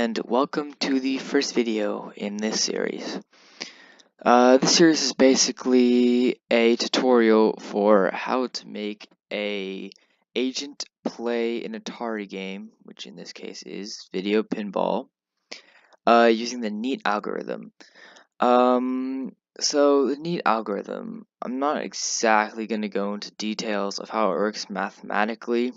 and welcome to the first video in this series. This series is basically a tutorial for how to make a agent play an Atari game, which in this case is video pinball, using the NEAT algorithm. So the NEAT algorithm, I'm not exactly going to go into details of how it works mathematically,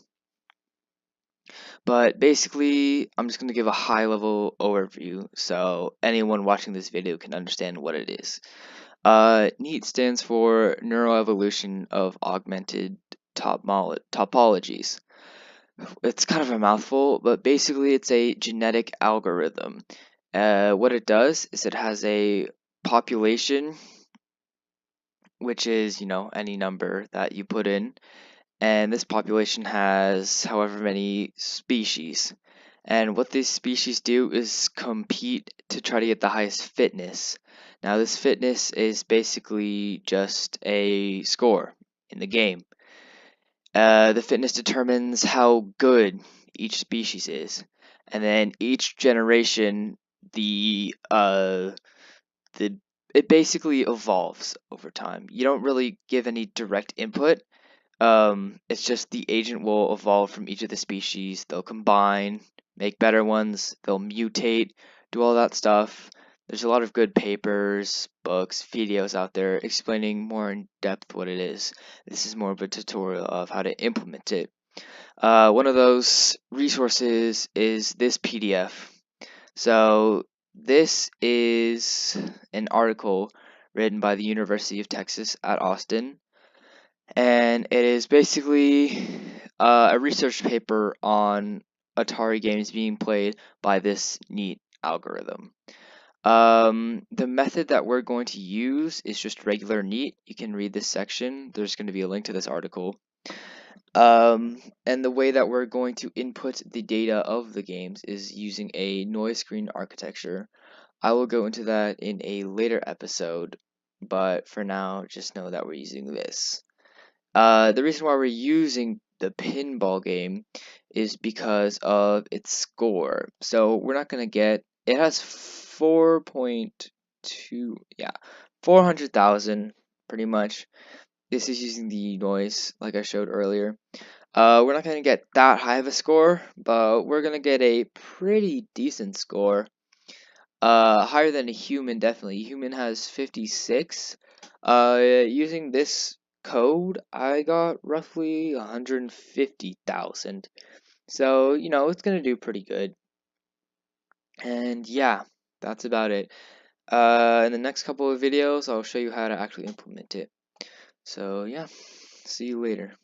but basically, I'm just going to give a high-level overview so anyone watching this video can understand what it is. NEAT stands for Neuroevolution of Augmented Topologies. It's kind of a mouthful, but basically it's a genetic algorithm. What it does is it has a population, which is, any number that you put in, and this population has however many species. And what these species do is compete to try to get the highest fitness. Now, this fitness is basically just a score in the game. The fitness determines how good each species is, and then each generation, it basically evolves over time. You don't really give any direct input. It's just the agent will evolve from each of the species. They'll combine, make better ones, they'll mutate, do all that stuff. There's a lot of good papers, books, videos out there explaining more in depth what it is. This is more of a tutorial of how to implement it. One of those resources is this PDF. So this is an article written by the University of Texas at Austin, and it is basically a research paper on Atari games being played by this NEAT algorithm. The method that we're going to use is just regular NEAT. You can read this section. There's going to be a link to this article. And the way that we're going to input the data of the games is using a noise screen architecture. I will go into that in a later episode, but for now, just know that we're using this. The reason why we're using the pinball game is because of its score. So we're not going to get, it has 4.2, 400,000 pretty much. This is using the noise like I showed earlier. We're not going to get that high of a score, but we're going to get a pretty decent score. Higher than a human, definitely. A human has 56. Using this code, I got roughly 150,000. So, it's gonna do pretty good. And yeah, that's about it. In the next couple of videos, I'll show you how to actually implement it. So yeah, see you later.